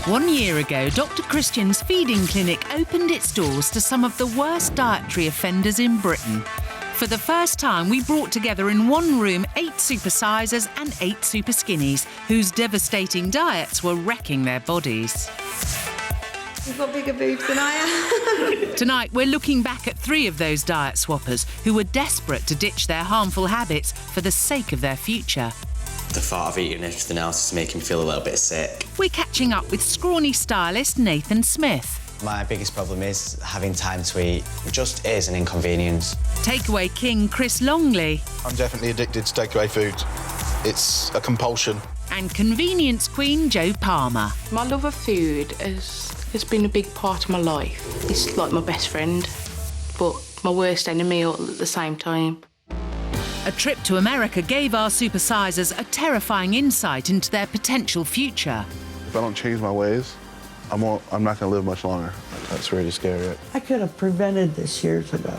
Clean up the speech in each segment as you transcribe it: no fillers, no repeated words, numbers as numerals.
1 year ago, Dr. Christian's feeding clinic opened its doors to some of the worst dietary offenders in Britain. For the first time, we brought together in one room 8 Supersizers and 8 Superskinnies, whose devastating diets were wrecking their bodies. You've got bigger boobs than I am. Tonight, we're looking back at 3 of those diet swappers who were desperate to ditch their harmful habits for the sake of their future. The thought of eating everything else is making me feel a little bit sick. We're catching up with scrawny stylist Nathan Smith. My biggest problem is having time to eat. It just is an inconvenience. Takeaway king Chris Longley. I'm definitely addicted to takeaway food. It's a compulsion. And convenience queen Jo Palmer. My love of food has been a big part of my life. It's like my best friend, but my worst enemy all at the same time. A trip to America gave our Supersizers a terrifying insight into their potential future. If I don't change my ways, I'm not going to live much longer. That's really scary. I could have prevented this years ago.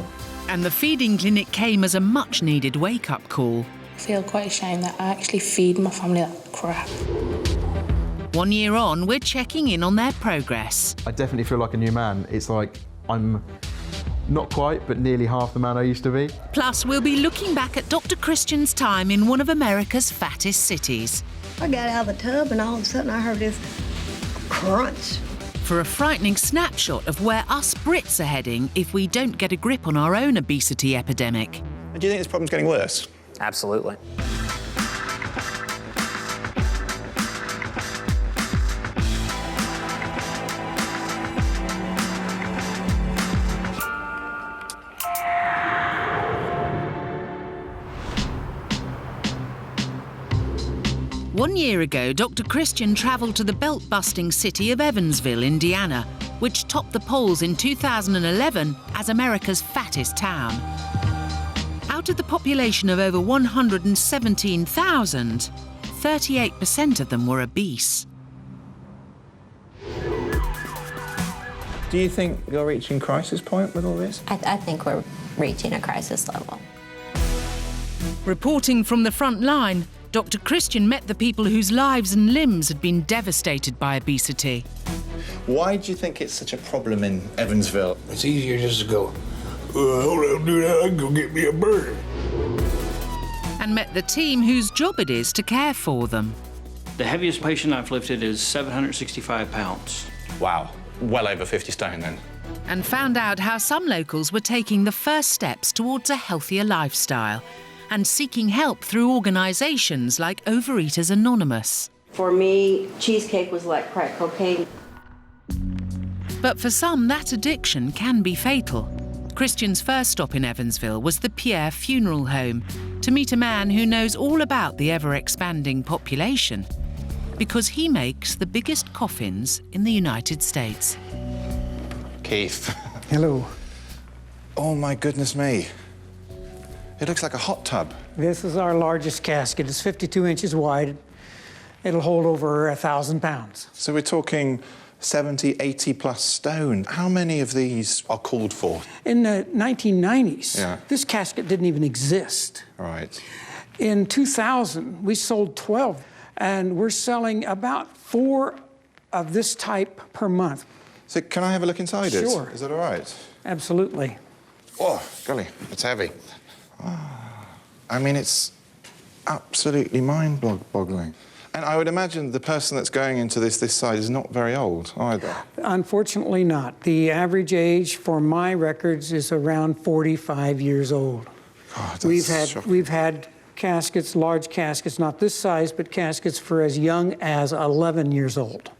And the feeding clinic came as a much-needed wake-up call. I feel quite ashamed that I actually feed my family that crap. 1 year on, we're checking in on their progress. I definitely feel like a new man. It's like I'm not quite, but nearly half the man I used to be. Plus, we'll be looking back at Dr. Christian's time in one of America's fattest cities. I got out of the tub and all of a sudden I heard this crunch. For a frightening snapshot of where us Brits are heading if we don't get a grip on our own obesity epidemic. Do you think this problem's getting worse? Absolutely. One year ago, Dr. Christian travelled to the belt-busting city of Evansville, Indiana, which topped the polls in 2011 as America's fattest town. Out of the population of over 117,000, 38% of them were obese. Do you think you're reaching crisis point with all this? I think we're reaching a crisis level. Reporting from the front line, Dr. Christian met the people whose lives and limbs had been devastated by obesity. Why do you think it's such a problem in Evansville? It's easier just to go, hold on, do that, I can go get me a burger. And met the team whose job it is to care for them. The heaviest patient I've lifted is 765 pounds. Wow, well over 50 stone then. And found out how some locals were taking the first steps towards a healthier lifestyle and seeking help through organisations like Overeaters Anonymous. For me, cheesecake was like crack cocaine. But for some, that addiction can be fatal. Christian's first stop in Evansville was the Pierre Funeral Home to meet a man who knows all about the ever-expanding population because he makes the biggest coffins in the United States. Keith. Hello. Oh, my goodness me. It looks like a hot tub. This is our largest casket. It's 52 inches wide. It'll hold over 1,000 pounds. So we're talking 70, 80 plus stone. How many of these are called for? In the 1990s, this casket didn't even exist. Right. In 2000, we sold 12, and we're selling about 4 of this type per month. So can I have a look inside it? Sure. Is that all right? Absolutely. Oh, golly, it's heavy. I mean, it's absolutely mind-boggling. And I would imagine the person that's going into this side is not very old either. Unfortunately not. The average age for my records is around 45 years old. God, that's shocking. We've had caskets, large caskets, not this size, but caskets for as young as 11 years old.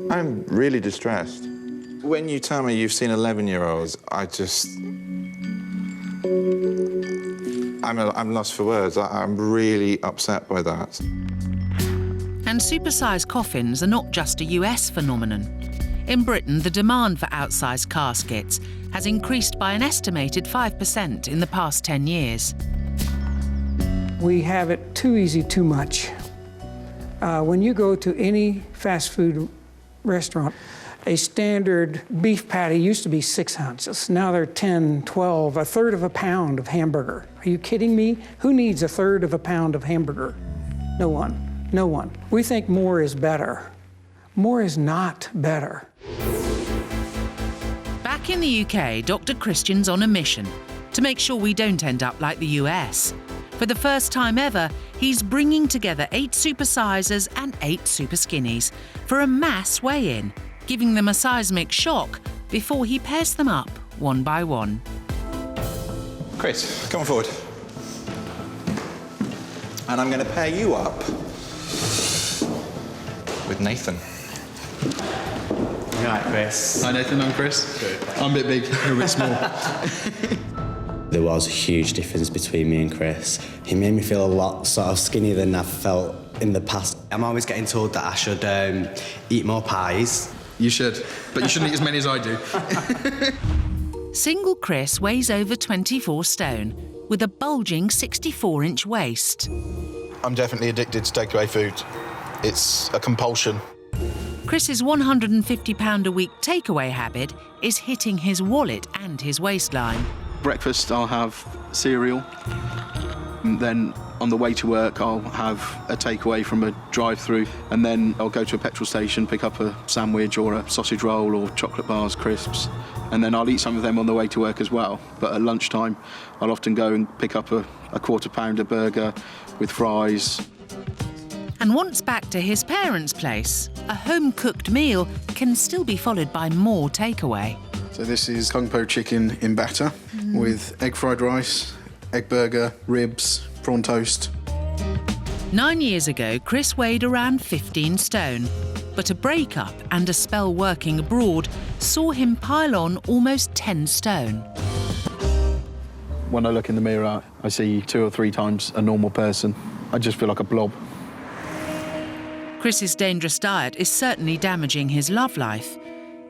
I'm really distressed. When you tell me you've seen 11-year-olds, I'm lost for words. I'm really upset by that. And supersized coffins are not just a US phenomenon. In Britain, the demand for outsized caskets has increased by an estimated 5% in the past 10 years. We have it too easy, too much. When you go to any fast food restaurant, a standard beef patty used to be 6 ounces. Now they're 10, 12, a third of a pound of hamburger. Are you kidding me? Who needs a third of a pound of hamburger? No one. No one. We think more is better. More is not better. Back in the UK, Dr. Christian's on a mission to make sure we don't end up like the US. For the first time ever, he's bringing together 8 supersizers and 8 superskinnies for a mass weigh-in, giving them a seismic shock before he pairs them up one by one. Chris, come on forward. And I'm going to pair you up with Nathan. You all right, Chris? Hi Nathan, I'm Chris. Good. I'm a bit big, you're a bit small. There was a huge difference between me and Chris. He made me feel a lot sort of skinnier than I've felt in the past. I'm always getting told that I should eat more pies. You should, but you shouldn't eat as many as I do. Single Chris weighs over 24 stone, with a bulging 64-inch waist. I'm definitely addicted to takeaway food. It's a compulsion. Chris's £150-a-week takeaway habit is hitting his wallet and his waistline. Breakfast, I'll have cereal. And then on the way to work, I'll have a takeaway from a drive-through, and then I'll go to a petrol station, pick up a sandwich or a sausage roll or chocolate bars, crisps, and then I'll eat some of them on the way to work as well. But at lunchtime, I'll often go and pick up a quarter-pounder burger with fries. And once back to his parents' place, a home-cooked meal can still be followed by more takeaway. So this is kung po chicken in batter with egg fried rice, egg burger, ribs, prawn toast. 9 years ago, Chris weighed around 15 stone, but a breakup and a spell working abroad saw him pile on almost 10 stone. When I look in the mirror, I see 2 or 3 times a normal person. I just feel like a blob. Chris's dangerous diet is certainly damaging his love life,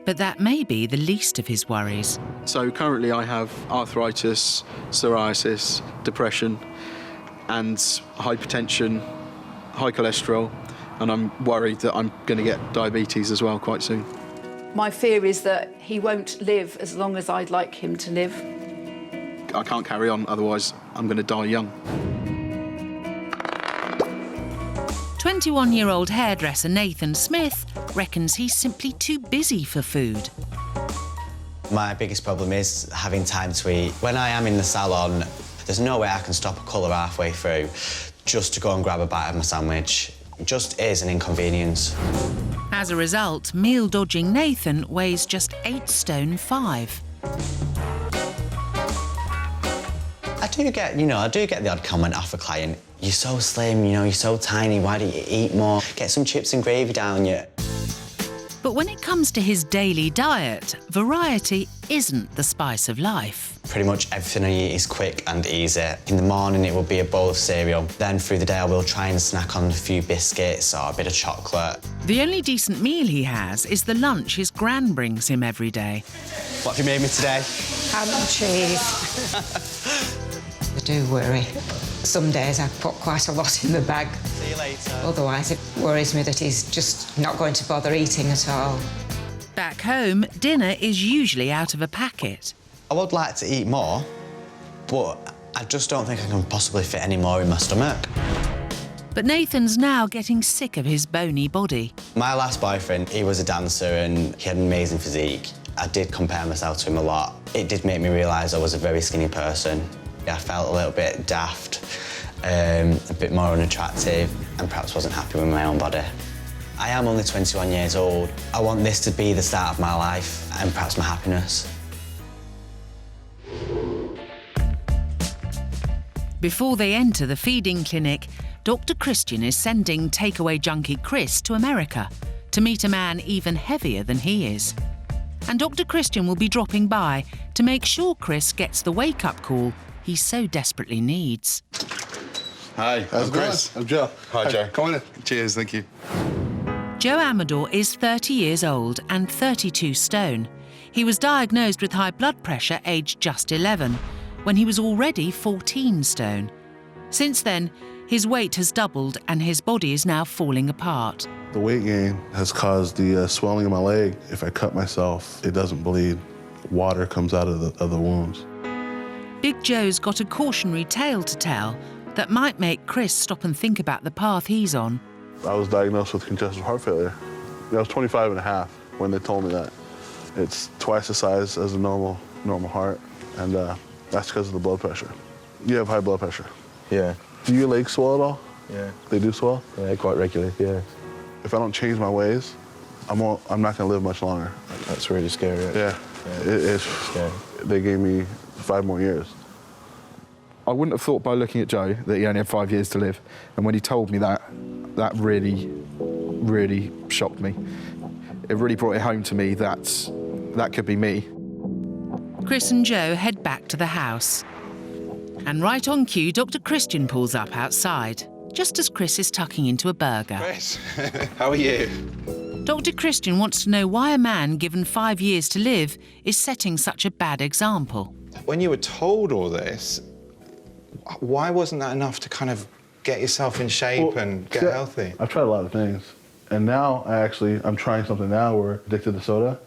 but that may be the least of his worries. So currently I have arthritis, psoriasis, depression, and hypertension, high cholesterol, and I'm worried that I'm going to get diabetes as well quite soon. My fear is that he won't live as long as I'd like him to live. I can't carry on, otherwise I'm going to die young. 21-year-old hairdresser Nathan Smith reckons he's simply too busy for food. My biggest problem is having time to eat. When I am in the salon, there's no way I can stop a colour halfway through just to go and grab a bite of my sandwich. It just is an inconvenience. As a result, meal-dodging Nathan weighs just 8 stone 5. I do get the odd comment off a client. You're so slim, you're so tiny, why don't you eat more? Get some chips and gravy down you. But when it comes to his daily diet, variety isn't the spice of life. Pretty much everything I eat is quick and easy. In the morning it will be a bowl of cereal. Then through the day I will try and snack on a few biscuits or a bit of chocolate. The only decent meal he has is the lunch his gran brings him every day. What have you made me today? Ham and cheese. I do worry. Some days I put quite a lot in the bag. See you later. Otherwise, it worries me that he's just not going to bother eating at all. Back home, dinner is usually out of a packet. I would like to eat more, but I just don't think I can possibly fit any more in my stomach. But Nathan's now getting sick of his bony body. My last boyfriend, he was a dancer and he had an amazing physique. I did compare myself to him a lot. It did make me realise I was a very skinny person. I felt a little bit daft, a bit more unattractive, and perhaps wasn't happy with my own body. I am only 21 years old. I want this to be the start of my life and perhaps my happiness. Before they enter the feeding clinic, Dr. Christian is sending takeaway junkie Chris to America to meet a man even heavier than he is. And Dr. Christian will be dropping by to make sure Chris gets the wake-up call he so desperately needs. Hi, I'm Chris. I'm Joe. Hi, Joe. Come on in. Cheers, thank you. Joe Amador is 30 years old and 32 stone. He was diagnosed with high blood pressure aged just 11, when he was already 14 stone. Since then, his weight has doubled and his body is now falling apart. The weight gain has caused the swelling of my leg. If I cut myself, it doesn't bleed. Water comes out of the wounds. Big Joe's got a cautionary tale to tell that might make Chris stop and think about the path he's on. I was diagnosed with congestive heart failure, I was 25 and a half when they told me that. It's twice the size as a normal heart, and that's because of the blood pressure. You have high blood pressure. Yeah. Do your legs swell at all? Yeah. They do swell? Yeah, quite regularly, yeah. If I don't change my ways, I'm not gonna live much longer. That's really scary. Right? Yeah, it's scary. They gave me 5 more years. I wouldn't have thought by looking at Joe that he only had 5 years to live. And when he told me that, that really, really shocked me. It really brought it home to me that that could be me. Chris and Joe head back to the house. And right on cue, Dr. Christian pulls up outside, just as Chris is tucking into a burger. Chris, how are you? Dr. Christian wants to know why a man given 5 years to live is setting such a bad example. When you were told all this, why wasn't that enough to kind of get yourself in shape and get healthy? I've tried a lot of things, and now I'm trying something now where I'm addicted to soda.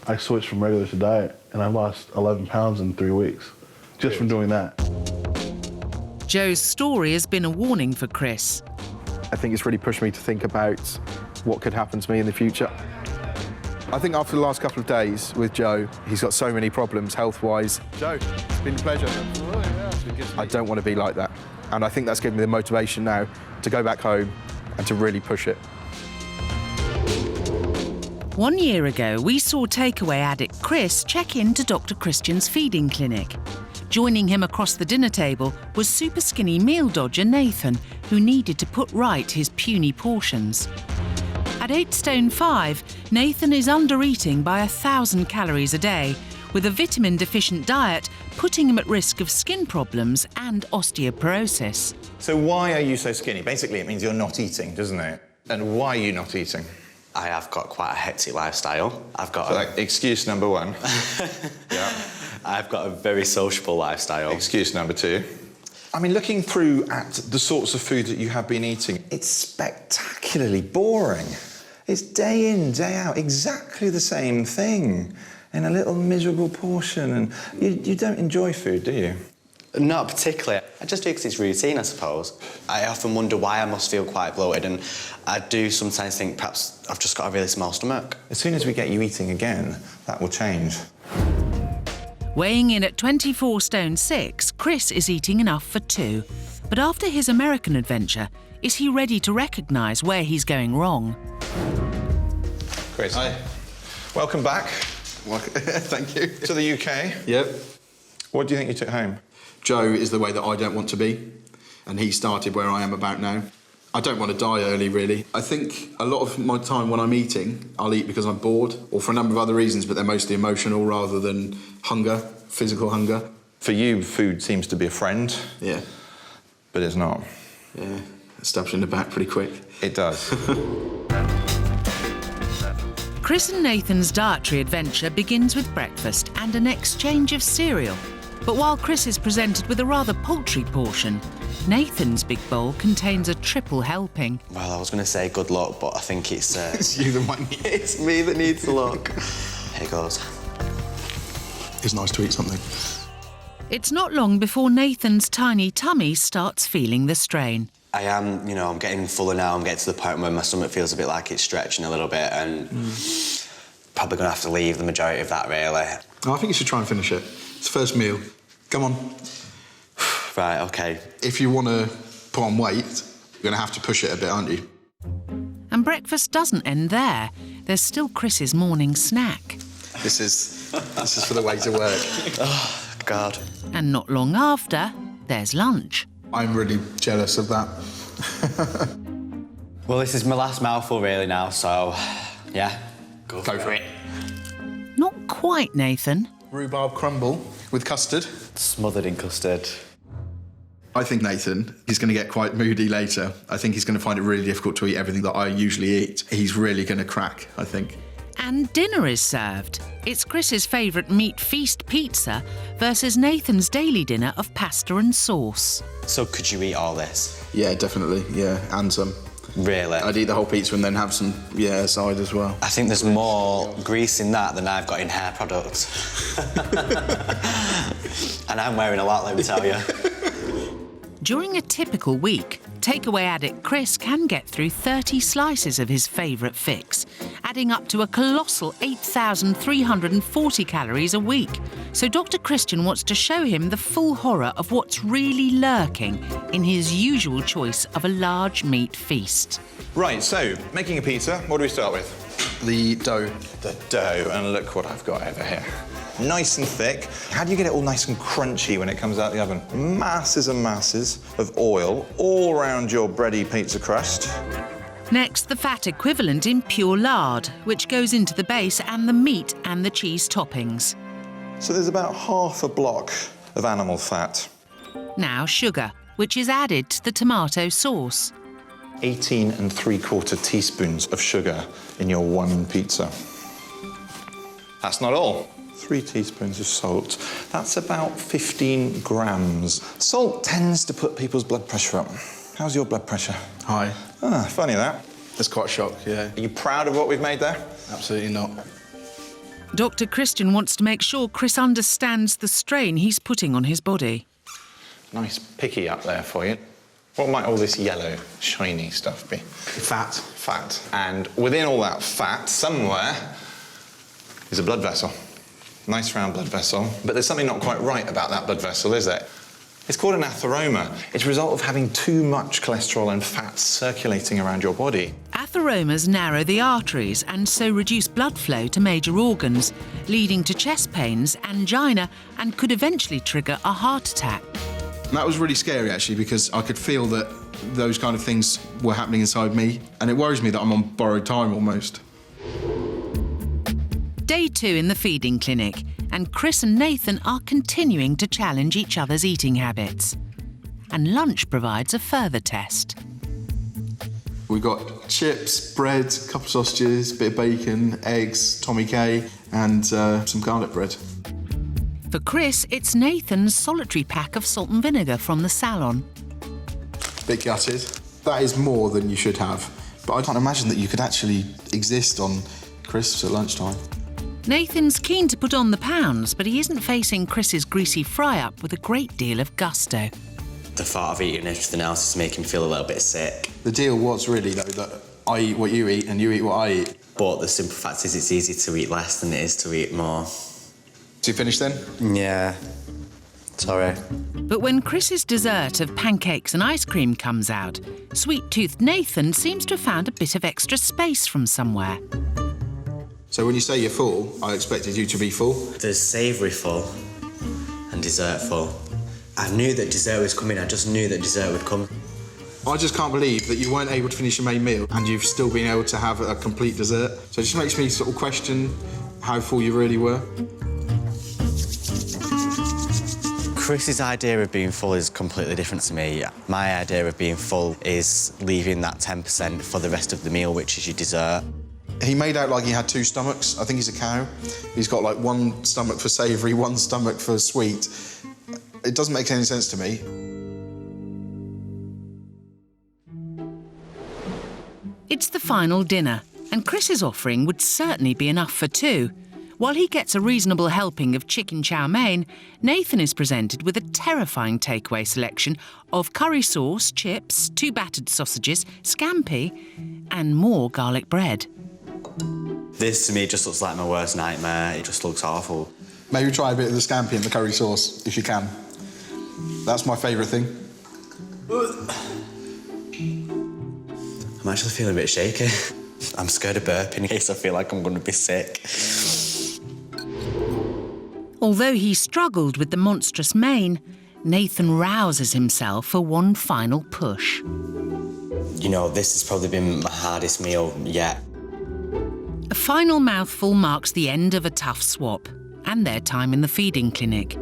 I switched from regular to diet, and I lost 11 pounds in 3 weeks, just from doing that. Joe's story has been a warning for Chris. I think it's really pushed me to think about what could happen to me in the future. I think after the last couple of days with Joe, he's got so many problems health-wise. Joe, it's been a pleasure. I don't want to be like that. And I think that's given me the motivation now to go back home and to really push it. 1 year ago, we saw takeaway addict Chris check in to Dr. Christian's feeding clinic. Joining him across the dinner table was super skinny meal dodger Nathan, who needed to put right his puny portions. At 8 stone 5, Nathan is under-eating by 1,000 calories a day, with a vitamin-deficient diet putting him at risk of skin problems and osteoporosis. So why are you so skinny? Basically, it means you're not eating, doesn't it? And why are you not eating? I have got quite a hectic lifestyle. I've got excuse number 1. Yeah. I've got a very sociable lifestyle. Excuse number 2. I mean, looking through at the sorts of food that you have been eating, it's spectacularly boring. It's day in, day out, exactly the same thing in a little miserable portion. And you don't enjoy food, do you? Not particularly. I just do because it's routine, I suppose. I often wonder why I must feel quite bloated, and I do sometimes think perhaps I've just got a really small stomach. As soon as we get you eating again, that will change. Weighing in at 24 stone 6, Chris is eating enough for 2. But after his American adventure, is he ready to recognise where he's going wrong? Chris. Hi. Welcome back. Thank you. To the UK. Yep. What do you think you took home? Joe is the way that I don't want to be, and he started where I am about now. I don't want to die early, really. I think a lot of my time when I'm eating, I'll eat because I'm bored, or for a number of other reasons, but they're mostly emotional rather than hunger, physical hunger. For you, food seems to be a friend. Yeah. But it's not. Yeah, it stabs you in the back pretty quick. It does. Chris and Nathan's dietary adventure begins with breakfast and an exchange of cereal. But while Chris is presented with a rather paltry portion, Nathan's big bowl contains a triple helping. Well, I was going to say good luck, but I think it's... It's you the one. It's me that needs the luck. Here goes. It's nice to eat something. It's not long before Nathan's tiny tummy starts feeling the strain. I am, I'm getting fuller now. I'm getting to the point where my stomach feels a bit like it's stretching a little bit, and probably going to have to leave the majority of that, really. Oh, I think you should try and finish it. It's the first meal. Come on. Right, OK. If you want to put on weight, you're going to have to push it a bit, aren't you? And breakfast doesn't end there. There's still Chris's morning snack. This is for the way to work. Oh, God. And not long after, there's lunch. I'm really jealous of that. Well, this is my last mouthful, really, now, so, yeah. Go for it. Not quite, Nathan. Rhubarb crumble with custard. Smothered in custard. I think Nathan, he's going to get quite moody later. I think he's going to find it really difficult to eat everything that I usually eat. He's really going to crack, I think. And dinner is served. It's Chris's favourite meat feast pizza versus Nathan's daily dinner of pasta and sauce. So could you eat all this? Yeah, definitely, yeah, and some. Really? I'd eat the whole pizza and then have some, aside as well. I think there's more grease in that than I've got in hair products. And I'm wearing a lot, let me tell you. During a typical week, takeaway addict Chris can get through 30 slices of his favourite fix, adding up to a colossal 8,340 calories a week. So Dr. Christian wants to show him the full horror of what's really lurking in his usual choice of a large meat feast. Right, so, making a pizza, what do we start with? The dough. The dough, and look what I've got over here. Nice and thick. How do you get it all nice and crunchy when it comes out the oven? Masses and masses of oil all around your bready pizza crust. Next, the fat equivalent in pure lard, which goes into the base and the meat and the cheese toppings. So there's about half a block of animal fat. Now sugar, which is added to the tomato sauce. 18 3/4 teaspoons of sugar in your one pizza. That's not all. 3 teaspoons of salt. That's about 15 grams. Salt tends to put people's blood pressure up. How's your blood pressure? High. Ah, funny that. It's quite a shock, yeah. Are you proud of what we've made there? Absolutely not. Dr. Christian wants to make sure Chris understands the strain he's putting on his body. Nice picky up there for you. What might all this yellow, shiny stuff be? Fat. Fat. And within all that fat, somewhere, is a blood vessel. Nice round blood vessel. But there's something not quite right about that blood vessel, is there? It's called an atheroma. It's a result of having too much cholesterol and fat circulating around your body. Atheromas narrow the arteries and so reduce blood flow to major organs, leading to chest pains, angina, and could eventually trigger a heart attack. And that was really scary, actually, because I could feel that those kind of things were happening inside me, and it worries me that I'm on borrowed time almost. Day 2 in the feeding clinic, and Chris and Nathan are continuing to challenge each other's eating habits. And lunch provides a further test. We've got chips, bread, a couple of sausages, a bit of bacon, eggs, Tommy K, and some garlic bread. For Chris, it's Nathan's solitary pack of salt and vinegar from the salon. Bit gutted. That is more than you should have. But I can't imagine that you could actually exist on crisps at lunchtime. Nathan's keen to put on the pounds, but he isn't facing Chris's greasy fry-up with a great deal of gusto. The thought of eating everything else is making me feel a little bit sick. The deal was really, though, that I eat what you eat and you eat what I eat. But the simple fact is it's easier to eat less than it is to eat more. So you finished then? Yeah. Sorry. But when Chris's dessert of pancakes and ice cream comes out, sweet-toothed Nathan seems to have found a bit of extra space from somewhere. So when you say you're full, I expected you to be full. There's savoury full and dessert full. I knew that dessert was coming, I just knew that dessert would come. I just can't believe that you weren't able to finish your main meal and you've still been able to have a complete dessert. So it just makes me sort of question how full you really were. Chris's idea of being full is completely different to me. My idea of being full is leaving that 10% for the rest of the meal, which is your dessert. He made out like he had 2 stomachs. I think he's a cow. He's got like one stomach for savoury, one stomach for sweet. It doesn't make any sense to me. It's the final dinner, and Chris's offering would certainly be enough for 2. While he gets a reasonable helping of chicken chow mein, Nathan is presented with a terrifying takeaway selection of curry sauce, chips, 2 battered sausages, scampi, and more garlic bread. This, to me, just looks like my worst nightmare. It just looks awful. Maybe try a bit of the scampi and the curry sauce, if you can. That's my favourite thing. I'm actually feeling a bit shaky. I'm scared of burping in case I feel like I'm going to be sick. Although he struggled with the monstrous main, Nathan rouses himself for one final push. You know, this has probably been my hardest meal yet. A final mouthful marks the end of a tough swap and their time in the feeding clinic.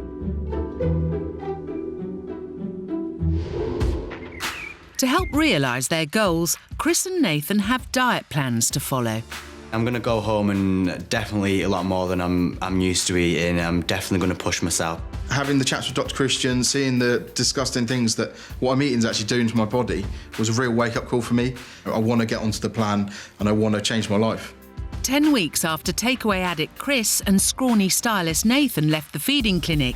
To help realise their goals, Chris and Nathan have diet plans to follow. I'm going to go home and definitely eat a lot more than I'm used to eating. I'm definitely going to push myself. Having the chats with Dr. Christian, seeing the disgusting things that what I'm eating is actually doing to my body was a real wake-up call for me. I want to get onto the plan and I want to change my life. 10 weeks after takeaway addict Chris and scrawny stylist Nathan left the feeding clinic,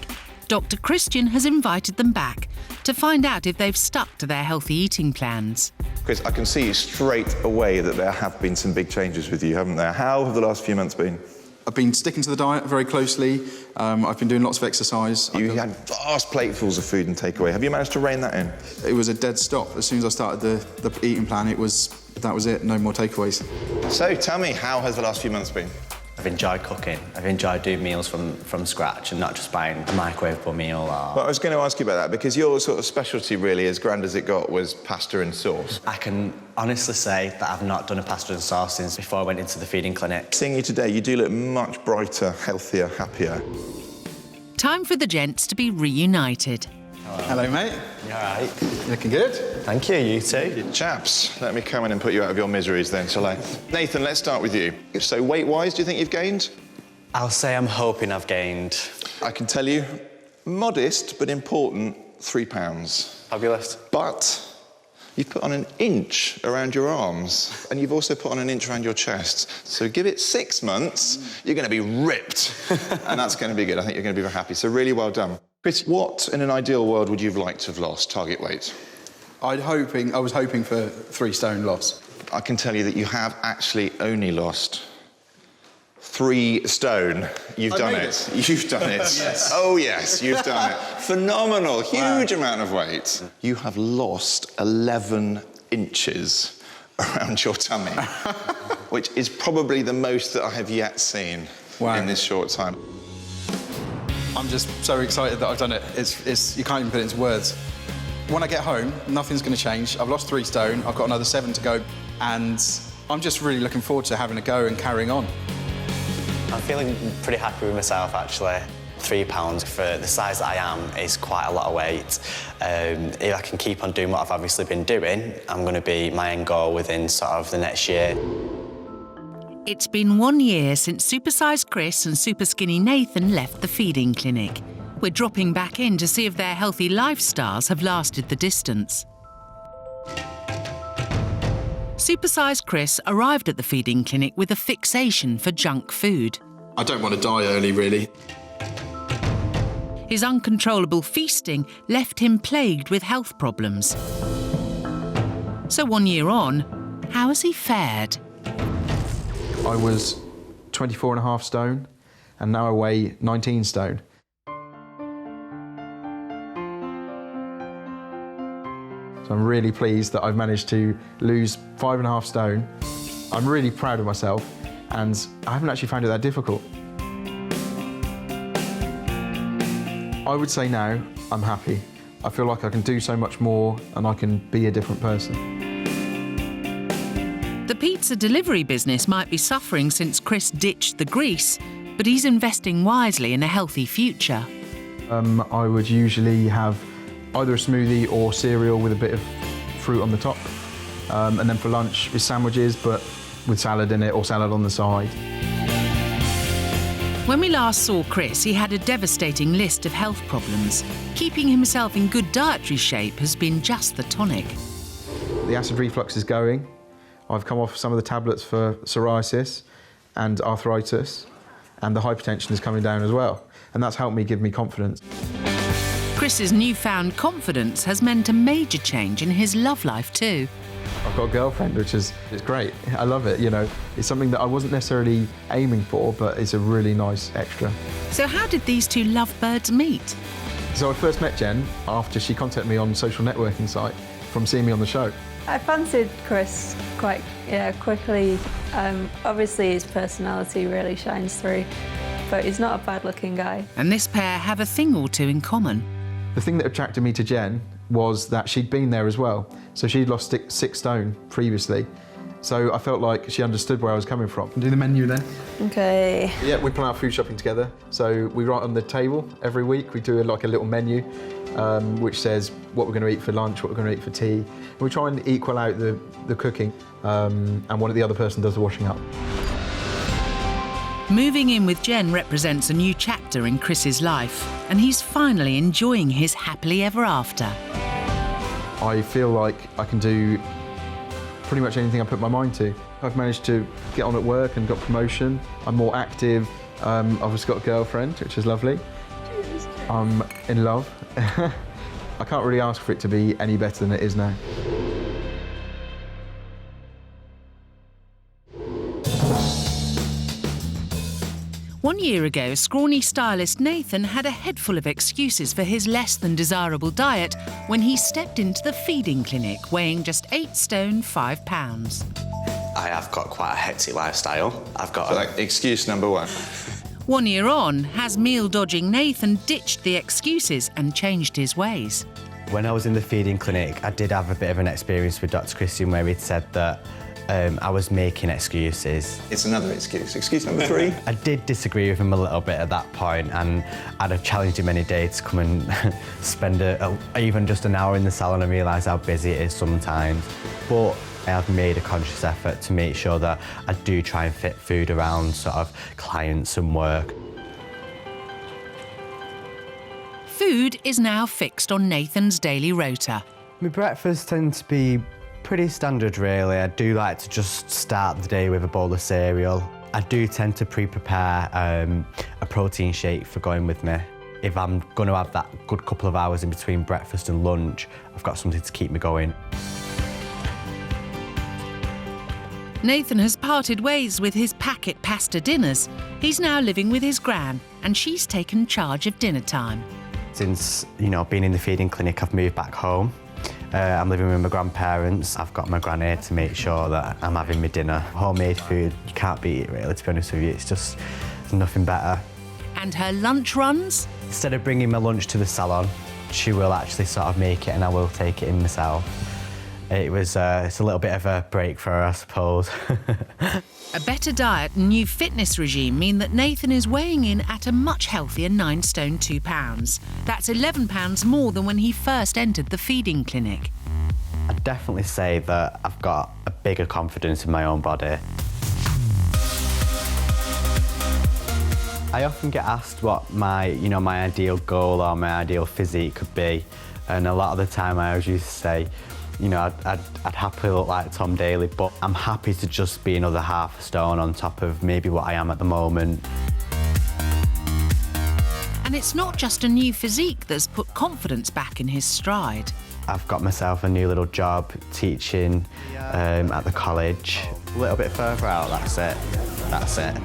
Dr. Christian has invited them back to find out if they've stuck to their healthy eating plans. Chris, I can see straight away that there have been some big changes with you, haven't there? How have the last few months been? I've been sticking to the diet very closely. I've been doing lots of exercise. You had vast platefuls of food and takeaway. Have you managed to rein that in? It was a dead stop. As soon as I started the eating plan, that was it, no more takeaways. So tell me, how has the last few months been? I've enjoyed cooking. I've enjoyed doing meals from scratch and not just buying a microwavable meal. Well, I was going to ask you about that because your sort of specialty, really, as grand as it got, was pasta and sauce. I can honestly say that I've not done a pasta and sauce since before I went into the feeding clinic. Seeing you today, you do look much brighter, healthier, happier. Time for the gents to be reunited. Hello, mate. You all right? You looking good? Thank you, you too. Chaps, let me come in and put you out of your miseries then, shall I? Nathan, let's start with you. So weight-wise, do you think you've gained? I'll say I'm hoping I've gained. I can tell you, modest but important, 3 pounds. Fabulous. But you've put on 1 inch around your arms, and you've also put on 1 inch around your chest. So give it 6 months, you're going to be ripped. And that's going to be good. I think you're going to be very happy. So really well done. Chris, what in an ideal world would you have liked to have lost, target weight? I was hoping for 3 stone loss. I can tell you that you have actually only lost 3 stone. You've done it. You've done it. Yes. Oh, yes, you've done it. Phenomenal, huge amount of weight. You have lost 11 inches around your tummy, which is probably the most that I have yet seen in this short time. I'm just so excited that I've done it. You can't even put it into words. When I get home, nothing's going to change. I've lost 3 stone. I've got another 7 to go. And I'm just really looking forward to having a go and carrying on. I'm feeling pretty happy with myself, actually. 3 pounds for the size that I am is quite a lot of weight. If I can keep on doing what I've obviously been doing, I'm going to be my end goal within sort of the next year. It's been 1 year since Supersize Chris and Superskinny Nathan left the feeding clinic. We're dropping back in to see if their healthy lifestyles have lasted the distance. Supersize Chris arrived at the feeding clinic with a fixation for junk food. I don't want to die early, really. His uncontrollable feasting left him plagued with health problems. So 1 year on, how has he fared? I was 24.5 stone, and now I weigh 19 stone. So I'm really pleased that I've managed to lose 5.5 stone. I'm really proud of myself, and I haven't actually found it that difficult. I would say now I'm happy. I feel like I can do so much more and I can be a different person. The pizza delivery business might be suffering since Chris ditched the grease, but he's investing wisely in a healthy future. I would usually have either a smoothie or cereal with a bit of fruit on the top. And then for lunch is sandwiches, but with salad in it or salad on the side. When we last saw Chris, he had a devastating list of health problems. Keeping himself in good dietary shape has been just the tonic. The acid reflux is going. I've come off some of the tablets for psoriasis and arthritis, and the hypertension is coming down as well. And that's helped me give me confidence. Chris's newfound confidence has meant a major change in his love life too. I've got a girlfriend, which is great. I love it, you know. It's something that I wasn't necessarily aiming for, but it's a really nice extra. So how did these two lovebirds meet? So I first met Jen after she contacted me on a social networking site from seeing me on the show. I fancied Chris quite quickly. Obviously his personality really shines through, but he's not a bad-looking guy. And this pair have a thing or two in common. The thing that attracted me to Jen was that she'd been there as well. So she'd lost 6 stone previously. So I felt like she understood where I was coming from. Do the menu then. Okay. Yeah, we plan our food shopping together. So we write on the table every week. We do like a little menu which says what we're going to eat for lunch, what we're going to eat for tea. And we try and equal out the cooking and one of the other person does the washing up. Moving in with Jen represents a new chapter in Chris's life, and he's finally enjoying his happily ever after. I feel like I can do pretty much anything I put my mind to. I've managed to get on at work and got promotion. I'm more active. I've just got a girlfriend, which is lovely. Cheers. I'm in love. I can't really ask for it to be any better than it is now. One year ago, scrawny stylist Nathan had a head full of excuses for his less than desirable diet when he stepped into the feeding clinic, weighing just 8 stone 5 pounds. I have got quite a hectic lifestyle. I've got like excuse number 1. 1 year on, has meal-dodging Nathan ditched the excuses and changed his ways? When I was in the feeding clinic, I did have a bit of an experience with Dr. Christian where he'd said that I was making excuses. It's another excuse. Excuse number 3. I did disagree with him a little bit at that point, and I'd have challenged him any day to come and spend even just an hour in the salon and realise how busy it is sometimes. But I have made a conscious effort to make sure that I do try and fit food around sort of clients and work. Food is now fixed on Nathan's daily rota. My breakfast tends to be pretty standard, really. I do like to just start the day with a bowl of cereal. I do tend to pre-prepare a protein shake for going with me. If I'm going to have that good couple of hours in between breakfast and lunch, I've got something to keep me going. Nathan has parted ways with his packet pasta dinners. He's now living with his gran, and she's taken charge of dinner time. Since, being in the feeding clinic, I've moved back home. I'm living with my grandparents. I've got my gran here to make sure that I'm having my dinner. Homemade food, you can't beat it, really, to be honest with you. It's just, there's nothing better. And her lunch runs? Instead of bringing my lunch to the salon, she will actually sort of make it and I will take it in myself. It's a little bit of a break for her, I suppose. A better diet and new fitness regime mean that Nathan is weighing in at a much healthier 9 stone 2 pounds. That's 11 pounds more than when he first entered the feeding clinic. I'd definitely say that I've got a bigger confidence in my own body. I often get asked what my ideal goal or my ideal physique could be, and a lot of the time I always used to say, I'd happily look like Tom Daly, but I'm happy to just be another half a stone on top of maybe what I am at the moment. And it's not just a new physique that's put confidence back in his stride. I've got myself a new little job teaching at the college. A little bit further out, that's it.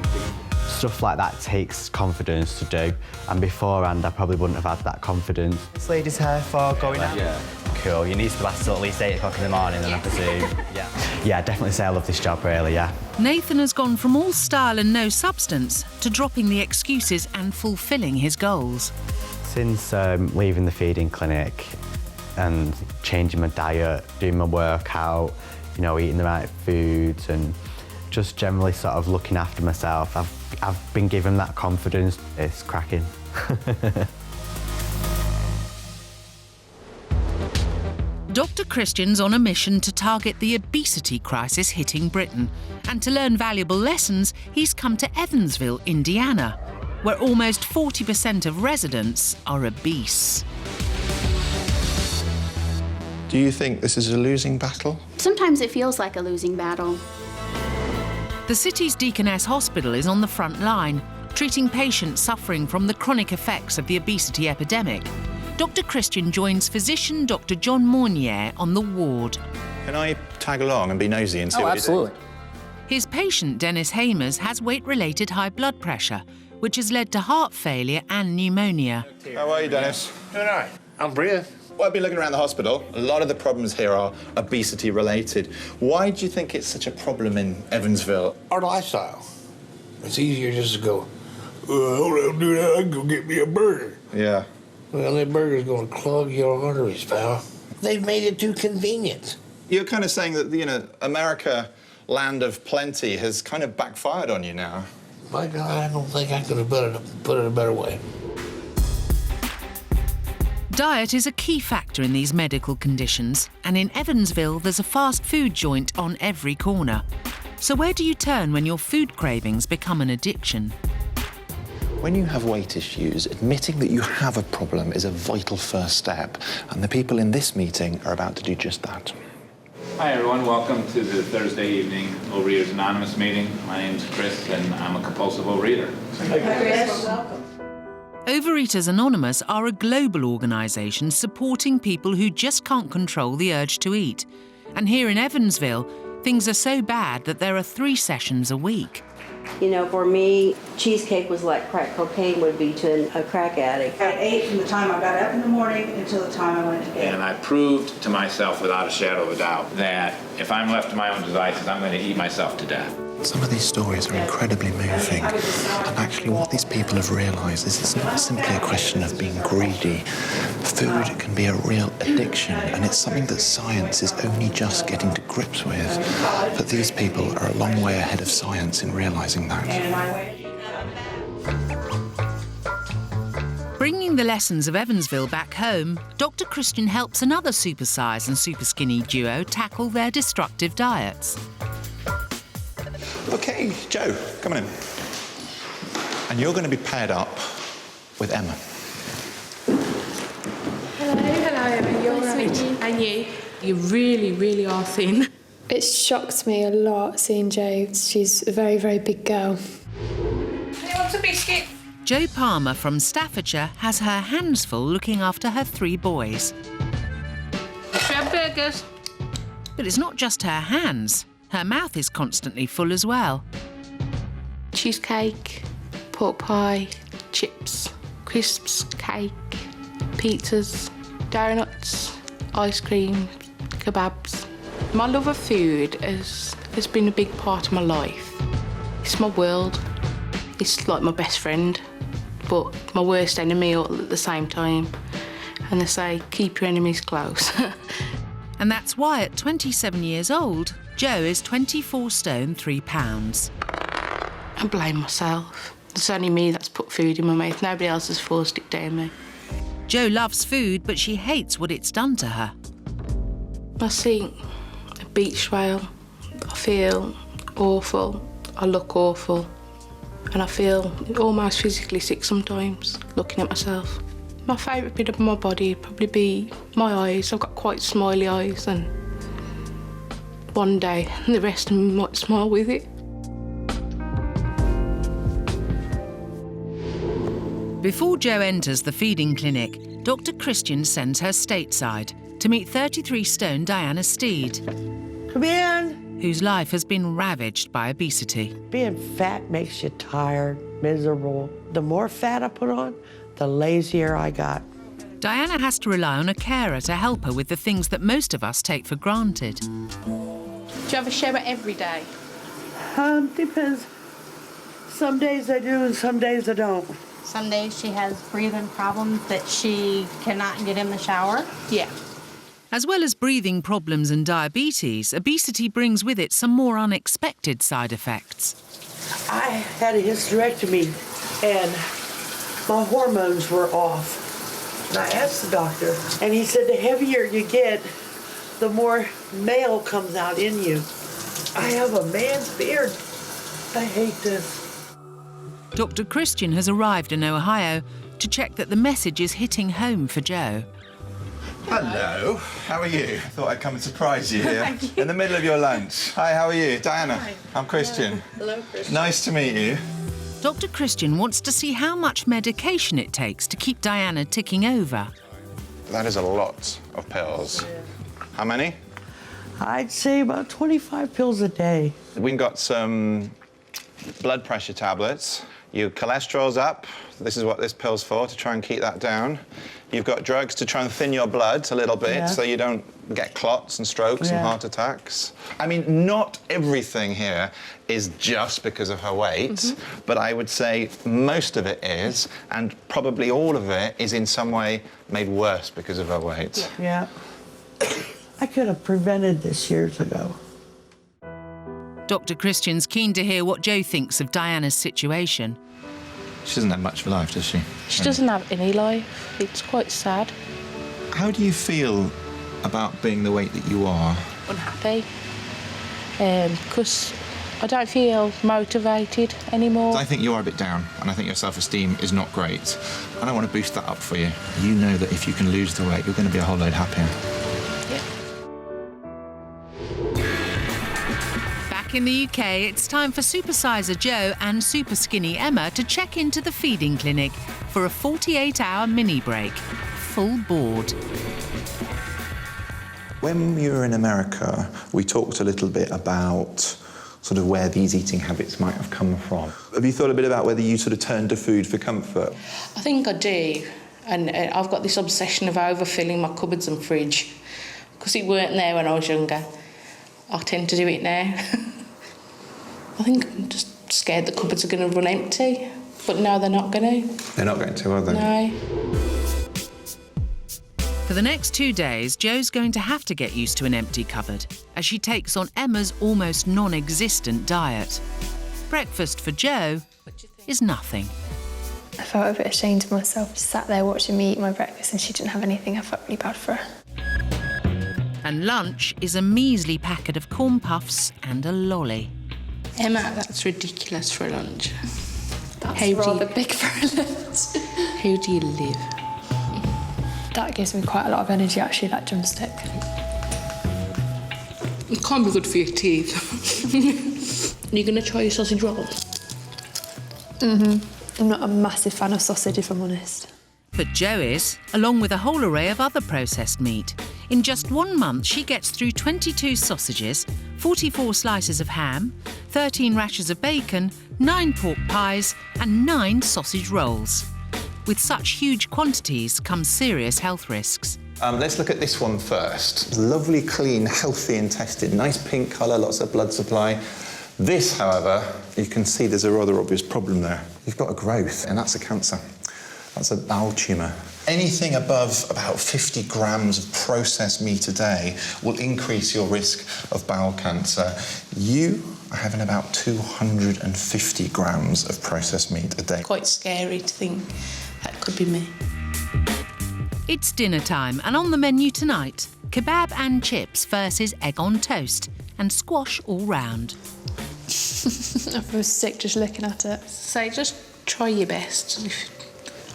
Stuff like that takes confidence to do, and beforehand I probably wouldn't have had that confidence. This lady's hair for going out? Yeah. Cool, you need to last till at least 8 o'clock in the morning then, I presume. Yeah, I'd definitely say I love this job, really, yeah. Nathan has gone from all style and no substance to dropping the excuses and fulfilling his goals. Since leaving the feeding clinic and changing my diet, doing my workout, eating the right foods and just generally sort of looking after myself, I've been given that confidence. It's cracking. Dr. Christian's on a mission to target the obesity crisis hitting Britain. And to learn valuable lessons, he's come to Evansville, Indiana, where almost 40% of residents are obese. Do you think this is a losing battle? Sometimes it feels like a losing battle. The city's Deaconess Hospital is on the front line, treating patients suffering from the chronic effects of the obesity epidemic. Dr. Christian joins physician Dr. John Mornier on the ward. Can I tag along and be nosy and see what absolutely. His patient, Dennis Hamers, has weight-related high blood pressure, which has led to heart failure and pneumonia. How are you, Dennis? Doing all right. I'm Bria. Well, I've been looking around the hospital. A lot of the problems here are obesity-related. Why do you think it's such a problem in Evansville? Our lifestyle. It's easier just to go, hold on, do that, I can go get me a burger. Yeah. Well, that burger's going to clog your arteries, pal. They've made it too convenient. You're kind of saying that, America, land of plenty, has kind of backfired on you now. My God, I don't think I could have put it a better way. Diet is a key factor in these medical conditions, and in Evansville there's a fast food joint on every corner. So where do you turn when your food cravings become an addiction? When you have weight issues, admitting that you have a problem is a vital first step, and the people in this meeting are about to do just that. Hi everyone, welcome to the Thursday evening Overeaters Anonymous meeting. My name's Chris and I'm a compulsive overeater. Hi, Chris. Welcome. Overeaters Anonymous are a global organisation supporting people who just can't control the urge to eat. And here in Evansville, things are so bad that there are 3 sessions a week. You know, for me, cheesecake was like crack cocaine would be to a crack addict. I ate from the time I got up in the morning until the time I went to bed. And I proved to myself without a shadow of a doubt that if I'm left to my own devices, I'm going to eat myself to death. Some of these stories are incredibly moving, and actually what these people have realised is it's not simply a question of being greedy. Food can be a real addiction, and it's something that science is only just getting to grips with. But these people are a long way ahead of science in realising that. Bringing the lessons of Evansville back home, Dr. Christian helps another Supersize and Superskinny duo tackle their destructive diets. OK, Joe, come on in. And you're going to be paired up with Emma. Hello, Emma. You're right. And you? You really, really are thin. It shocked me a lot seeing Jo. She's a very, very big girl. Do you want a biscuit? Jo Palmer from Staffordshire has her hands full looking after her 3 boys. Shred burgers. But it's not just her hands. Her mouth is constantly full as well. Cheesecake, pork pie, chips, crisps, cake, pizzas, donuts, ice cream, kebabs. My love of food has been a big part of my life. It's my world. It's like my best friend, but my worst enemy all at the same time. And they say, keep your enemies close. And that's why at 27 years old, Jo is 24 stone 3 pounds. I blame myself. It's only me that's put food in my mouth. Nobody else has forced it down me. Jo loves food, but she hates what it's done to her. I see a beach whale. I feel awful. I look awful. And I feel almost physically sick sometimes, looking at myself. My favourite bit of my body would probably be my eyes. I've got quite smiley eyes, and one day the rest of me might smile with it. Before Jo enters the feeding clinic, Dr. Christian sends her stateside to meet 33 stone Diana Steed. Come in. Whose life has been ravaged by obesity. Being fat makes you tired, miserable. The more fat I put on, the lazier I got. Diana has to rely on a carer to help her with the things that most of us take for granted. Do you have a shower every day? Depends. Some days I do and some days I don't. Some days she has breathing problems that she cannot get in the shower. Yeah. As well as breathing problems and diabetes, obesity brings with it some more unexpected side effects. I had a hysterectomy and my hormones were off. And I asked the doctor, and he said the heavier you get, the more male comes out in you. I have a man's beard. I hate this. Dr. Christian has arrived in Ohio to check that the message is hitting home for Jo. Hello, how are you? Thought I'd come and surprise you here in the middle of your lunch. Hi, how are you? Diana. Hi. I'm Christian. Hello, Christian. Nice to meet you. Dr. Christian wants to see how much medication it takes to keep Diana ticking over. That is a lot of pills. How many? I'd say about 25 pills a day. We've got some blood pressure tablets. Your cholesterol's up. This is what this pill's for, to try and keep that down. You've got drugs to try and thin your blood a little bit so you don't get clots and strokes and heart attacks. I mean, not everything here is just because of her weight, but I would say most of it is, and probably all of it is in some way made worse because of her weight. Yeah. I could have prevented this years ago. Dr. Christian's keen to hear what Jo thinks of Diana's situation. She doesn't have much of a life, does she? She doesn't have any life. It's quite sad. How do you feel about being the weight that you are? Unhappy. Because I don't feel motivated anymore. I think you are a bit down, and I think your self-esteem is not great. And I want to boost that up for you. You know that if you can lose the weight, you're going to be a whole load happier. Back Back in the UK, it's time for Supersizer Joe and Superskinny Emma to check into the feeding clinic for a 48-hour mini break. Full board. When we were in America, we talked a little bit about sort of where these eating habits might have come from. Have you thought a bit about whether you sort of turned to food for comfort? I think I do. And I've got this obsession of overfilling my cupboards and fridge. Because it weren't there when I was younger. I tend to do it now. I think I'm just scared the cupboards are going to run empty. But no, they're not going to. They're not going to, are they? No. For the next 2 days, Joe's going to have to get used to an empty cupboard as she takes on Emma's almost non-existent diet. Breakfast for Joe is nothing. I felt a bit ashamed of myself. Just sat there watching me eat my breakfast and she didn't have anything. I felt really bad for her. And lunch is a measly packet of corn puffs and a lolly. Emma, that's ridiculous for lunch. That's rather big for a lunch. How do you live? That gives me quite a lot of energy, actually, that drumstick. It can't be good for your teeth. Are you going to try your sausage roll? I'm not a massive fan of sausage, if I'm honest. But Joe is, along with a whole array of other processed meat. In just 1 month, she gets through 22 sausages, 44 slices of ham, 13 rashers of bacon, 9 pork pies and 9 sausage rolls. With such huge quantities come serious health risks. Let's look at this one first. Lovely, clean, healthy intestine, nice pink colour, lots of blood supply. This, however, you can see there's a rather obvious problem there. You've got a growth, and that's a cancer. That's a bowel tumour. Anything above about 50 grams of processed meat a day will increase your risk of bowel cancer. You are having about 250 grams of processed meat a day. Quite scary to think that could be me. It's dinner time, and on the menu tonight, kebab and chips versus egg on toast and squash all round. I feel sick just looking at it. So just try your best.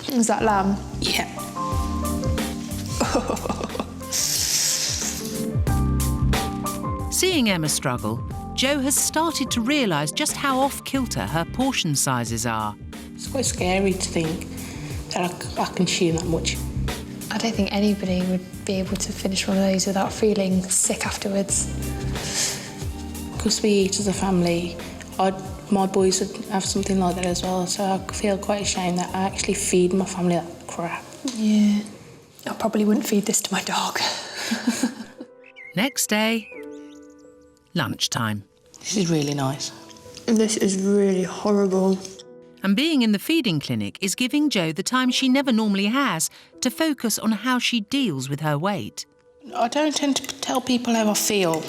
Is that lamb? Yeah. Seeing Emma struggle, Joe has started to realise just how off-kilter her portion sizes are. It's quite scary to think that I consume that much. I don't think anybody would be able to finish one of those without feeling sick afterwards. Because we eat as a family, my boys would have something like that as well, so I feel quite ashamed that I actually feed my family that crap. Yeah. I probably wouldn't feed this to my dog. Next day, lunchtime. This is really nice. This is really horrible. And being in the feeding clinic is giving Jo the time she never normally has to focus on how she deals with her weight. I don't tend to tell people how I feel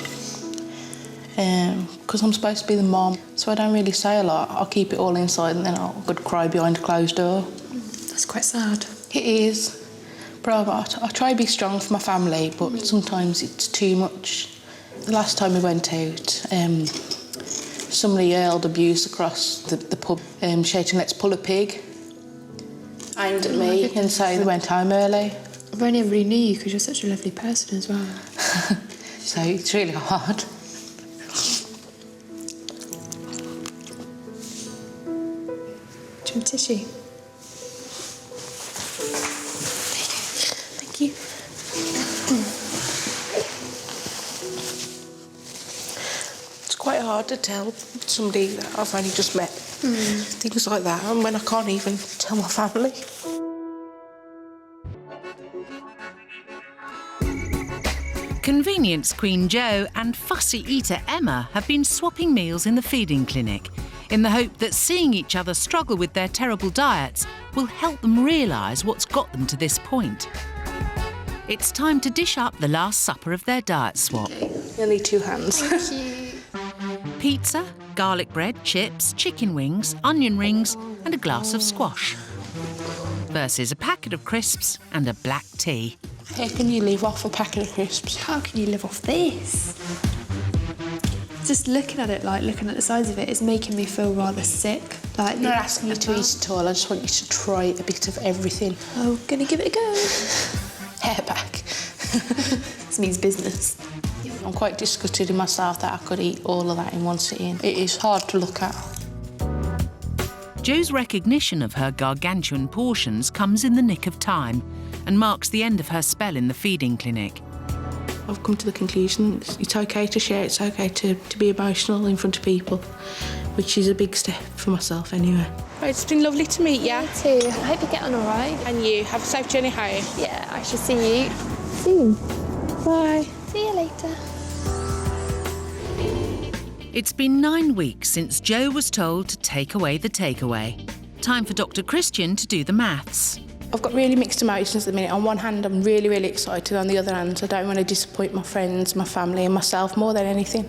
because I'm supposed to be the mom, so I don't really say a lot. I'll keep it all inside and then I'll go cry behind a closed door. That's quite sad. It is. But I try to be strong for my family, but sometimes it's too much. The last time we went out, somebody yelled abuse across the pub, shouting, "Let's pull a pig," aimed at me, and so we went home early. I've only ever really knew you because you're such a lovely person as well. So it's really hard. Do you want tissue? Thank you. It's quite hard to tell somebody that I've only just met things like that, and when I can't even tell my family. Convenience queen Jo and fussy eater Emma have been swapping meals in the feeding clinic in the hope that seeing each other struggle with their terrible diets will help them realise what's got them to this point. It's time to dish up the last supper of their diet swap. You'll need 2 hands. Thank you. Pizza, garlic bread, chips, chicken wings, onion rings and a glass of squash. Versus a packet of crisps and a black tea. How can you live off a packet of crisps? How can you live off this? Just looking at it, like looking at the size of it, is making me feel rather sick. Like, I'm not asking you to eat at all, I just want you to try a bit of everything. Oh, gonna give it a go. Hair back. This means business. I'm quite disgusted in myself that I could eat all of that in one sitting. It is hard to look at. Jo's recognition of her gargantuan portions comes in the nick of time and marks the end of her spell in the feeding clinic. I've come to the conclusion it's okay to share, it's okay to be emotional in front of people, which is a big step for myself anyway. It's been lovely to meet you. You too. I hope you get on all right. And you. Have a safe journey home. Yeah, I shall see you soon. Bye. See you later. It's been 9 weeks since Jo was told to take away the takeaway. Time for Dr. Christian to do the maths. I've got really mixed emotions at the minute. On one hand, I'm really, really excited. On the other hand, I don't want to disappoint my friends, my family and myself more than anything.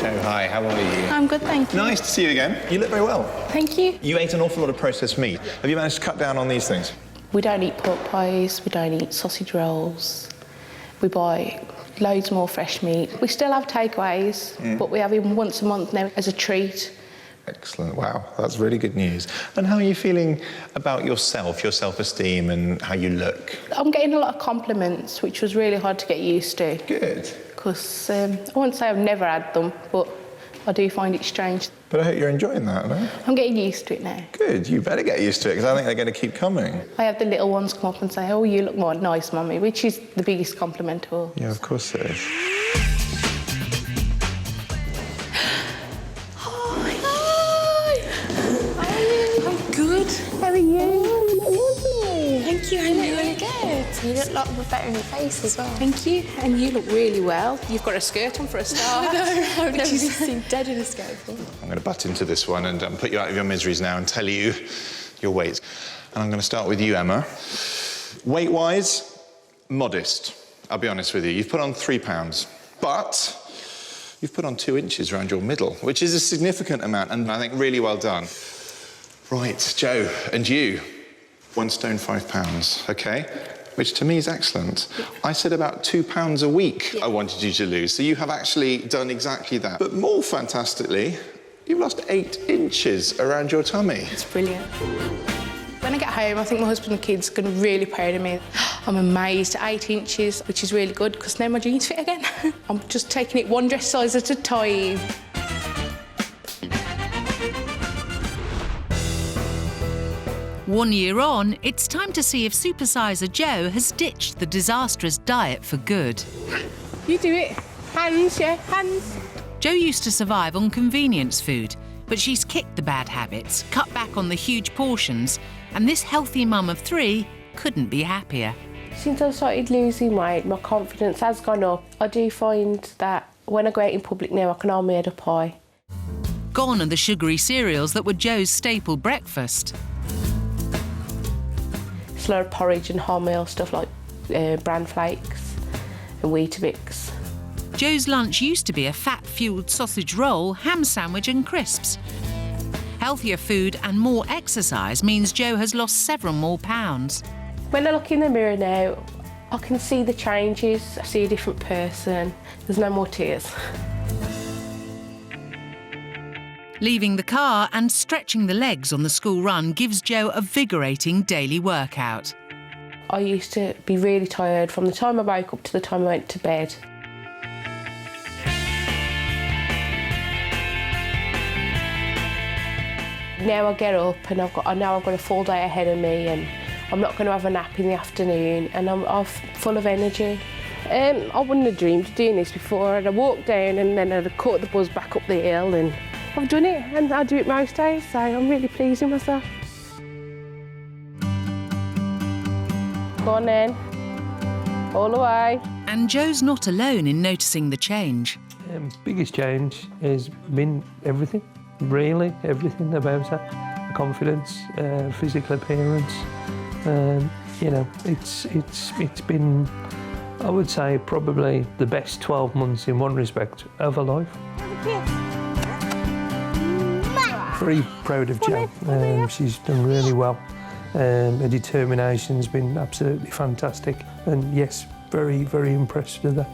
Jo, hi, how are you? I'm good, thank you. Nice to see you again. You look very well. Thank you. You ate an awful lot of processed meat. Have you managed to cut down on these things? We don't eat pork pies, we don't eat sausage rolls. We buy loads more fresh meat. We still have takeaways, but we have him once a month now as a treat. Excellent, wow, that's really good news. And how are you feeling about yourself, your self-esteem and how you look? I'm getting a lot of compliments, which was really hard to get used to. Good. Because I won't say I've never had them, but I do find it strange. But I hope you're enjoying that, no? I'm getting used to it now. Good, you better get used to it, because I think they're going to keep coming. I have the little ones come up and say, oh, you look more nice, Mummy, which is the biggest compliment of all. Yeah, of course it is. Good. How are you? Thank you. I look really good. You look like better in your face as well. Thank you. And you look really well. You've got a skirt on for a start. I've never been seen dead in a skirt before. I'm going to butt into this one and put you out of your miseries now and tell you your weights. And I'm going to start with you, Emma. Weight-wise, modest. I'll be honest with you. You've put on 3 pounds, but you've put on 2 inches around your middle, which is a significant amount, and I think really well done. Right, Jo, and you, 1 stone 5 pounds, okay? Which to me is excellent. Yeah. I said about 2 pounds a week I wanted you to lose, so you have actually done exactly that. But more fantastically, you've lost 8 inches around your tummy. It's brilliant. When I get home, I think my husband and kids are going to be really proud of me. I'm amazed at 8 inches, which is really good, because now my jeans fit again. I'm just taking it one dress size at a time. One year on, it's time to see if Supersizer Jo has ditched the disastrous diet for good. You do it. Hands, yeah, hands. Jo used to survive on convenience food, but she's kicked the bad habits, cut back on the huge portions, and this healthy mum of 3 couldn't be happier. Since I started losing weight, my confidence has gone up. I do find that when I go out in public now, I can hold my head up high. Gone are the sugary cereals that were Jo's staple breakfast. It's a lot of porridge and wholemeal stuff like bran flakes and Weetabix. Jo's lunch used to be a fat-fuelled sausage roll, ham sandwich and crisps. Healthier food and more exercise means Jo has lost several more pounds. When I look in the mirror now, I can see the changes. I see a different person. There's no more tears. Leaving the car and stretching the legs on the school run gives Jo a vigorating daily workout. I used to be really tired from the time I woke up to the time I went to bed. Now I get up and I know I've got a full day ahead of me, and I'm not going to have a nap in the afternoon, and I'm full of energy. I wouldn't have dreamed of doing this before. I'd have walked down and then I'd have caught the bus back up the hill, and I've done it, and I do it most days, so I'm really pleased with myself. Go on then, all the way. And Jo's not alone in noticing the change. Biggest change has been everything, really, everything about her. Confidence, physical appearance, you know, it's been, I would say, probably the best 12 months in one respect of her life. Very proud of Jo. She's done really well. Her determination's been absolutely fantastic, and yes, very, very impressed with her.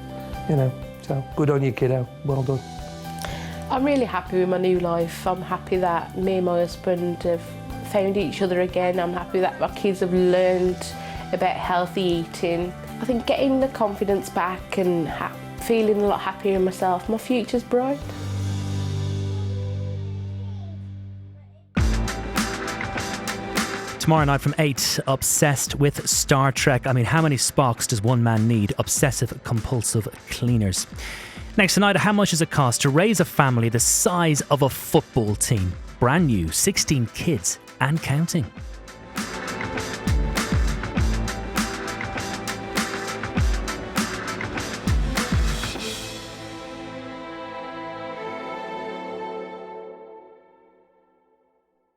You know, so good on you, kiddo. Well done. I'm really happy with my new life. I'm happy that me and my husband have found each other again. I'm happy that my kids have learned about healthy eating. I think getting the confidence back and feeling a lot happier in myself, my future's bright. Tomorrow night from 8, obsessed with Star Trek. I mean, how many Spocks does one man need? Obsessive compulsive cleaners. Next tonight, how much does it cost to raise a family the size of a football team? Brand new, 16 kids and counting.